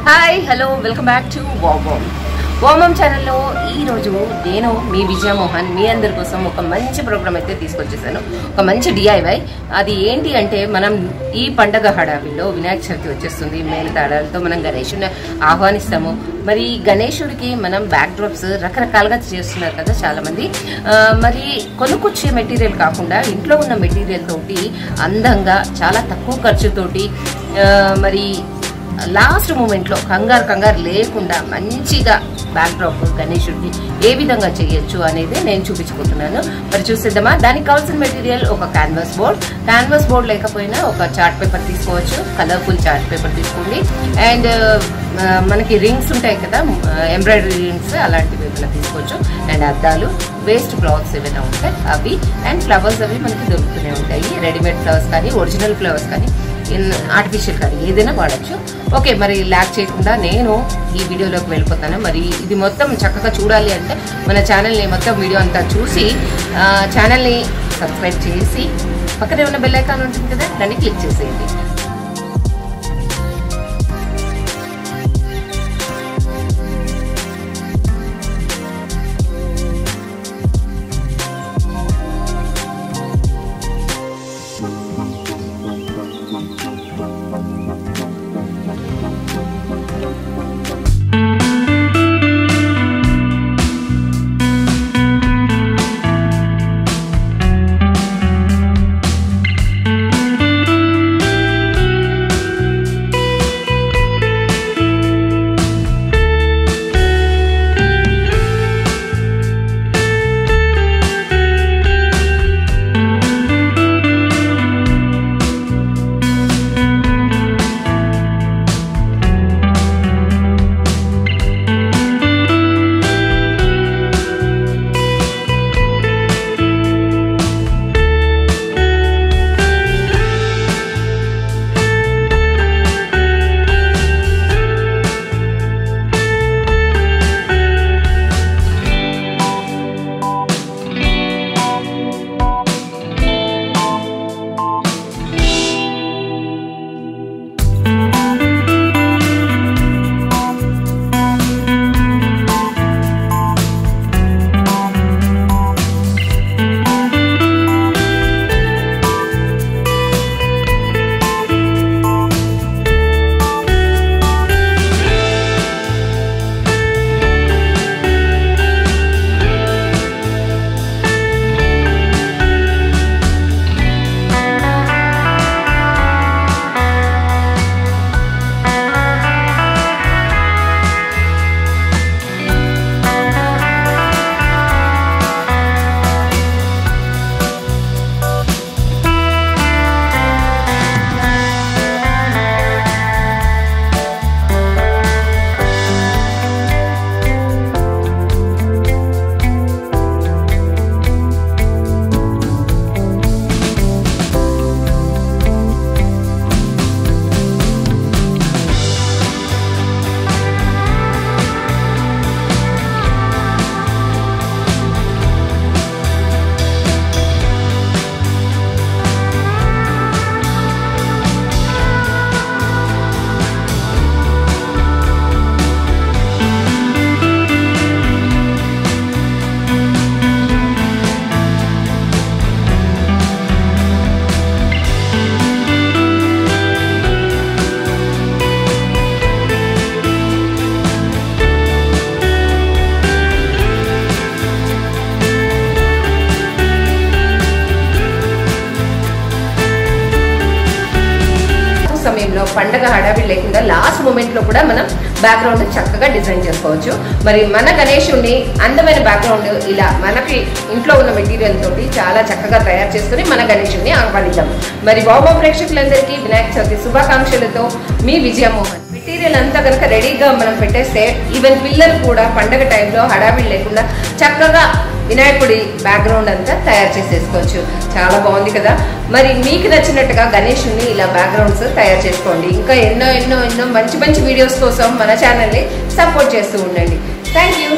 Hi hello welcome back to వామమ్ ఛానల్లో ఈరోజు నేను మీ విజయమోహన్ మీ అందరి కోసం ఒక మంచి ప్రోగ్రామ్ అయితే తీసుకొచ్చేసాను. ఒక మంచి డిఐవై. అది ఏంటి అంటే, మనం ఈ పండగ హడావిలో వినాయక చవితి వచ్చేస్తుంది. మేళతాళాలతో మనం గణేశుని ఆహ్వానిస్తాము. మరి గణేశుడికి మనం బ్యాక్ డ్రాప్స్ రకరకాలుగా చేస్తున్నారు కదా చాలామంది. మరి కొనుక్కొచ్చే మెటీరియల్ కాకుండా ఇంట్లో ఉన్న మెటీరియల్ తోటి అందంగా చాలా తక్కువ ఖర్చుతోటి మరి లాస్ట్ మూమెంట్లో కంగారు లేకుండా మంచిగా బ్యాక్ డ్రాప్ గణేశుడికి ఏ విధంగా చేయొచ్చు అనేది నేను చూపించుకుంటున్నాను. మరి చూసేద్దామా. దానికి కావాల్సిన మెటీరియల్ ఒక క్యాన్వాస్ బోర్డ్ లేకపోయినా ఒక చార్ట్ పేపర్ తీసుకోవచ్చు. కలర్ఫుల్ చార్ట్ పేపర్ తీసుకోండి. అండ్ మనకి రింగ్స్ ఉంటాయి కదా, ఎంబ్రాయిడరీ రింగ్స్, అలాంటివి ఏమైనా తీసుకోవచ్చు. అండ్ అద్దాలు, వేస్ట్ క్లాత్స్ ఏమైనా ఉంటాయి అవి, అండ్ ఫ్లవర్స్ అవి మనకి దొరుకుతూనే ఉంటాయి. రెడీమేడ్ ఫ్లవర్స్ కానీ, ఒరిజినల్ ఫ్లవర్స్ కానీ, ఆర్టిఫిషియల్ కానీ ఏదైనా వాడచ్చు. ఓకే, మరి ల్యాక్ చేయకుండా నేను ఈ వీడియోలోకి వెళ్ళిపోతాను. మరి ఇది మొత్తం చక్కగా చూడాలి అంటే మన ఛానల్ని మొత్తం వీడియో అంతా చూసి ఛానల్ని సబ్స్క్రైబ్ చేసి పక్కనే ఉన్న బెల్ ఐకాన్ ఉంటుంది కదా, దాన్ని క్లిక్ చేసేయండి. సమయంలో పండగ హడావిడి లేకుండా లాస్ట్ మూమెంట్లో కూడా మనం బ్యాక్గ్రౌండ్ చక్కగా డిజైన్ చేసుకోవచ్చు. మరి మన గణేశుడిని అందమైన బ్యాక్గ్రౌండ్ ఇలా మనకి ఇంట్లో ఉన్న మెటీరియల్ తోటి చాలా చక్కగా తయారు చేసుకుని మన గణేశుడిని ఆహ్వానిద్దాం. మరి వామమ్ ప్రేక్షకులందరికీ వినాయక చవితి శుభాకాంక్షలతో మీ విజయమోహన్. మెటీరియల్ అంతా కనుక రెడీగా మనం పెట్టేస్తే ఈవెన్ పిల్లలు కూడా పండగ టైంలో హడావిడి లేకుండా చక్కగా వినాయకుడి బ్యాక్గ్రౌండ్ అంతా తయారు చేసేసుకోవచ్చు. చాలా బాగుంది కదా. మరి మీకు నచ్చినట్టుగా గణేశుని ఇలా బ్యాక్గ్రౌండ్స్ తయారు చేసుకోండి. ఇంకా ఎన్నో మంచి వీడియోస్ కోసం మన ఛానల్ని సపోర్ట్ చేస్తూ ఉండండి. Thank you.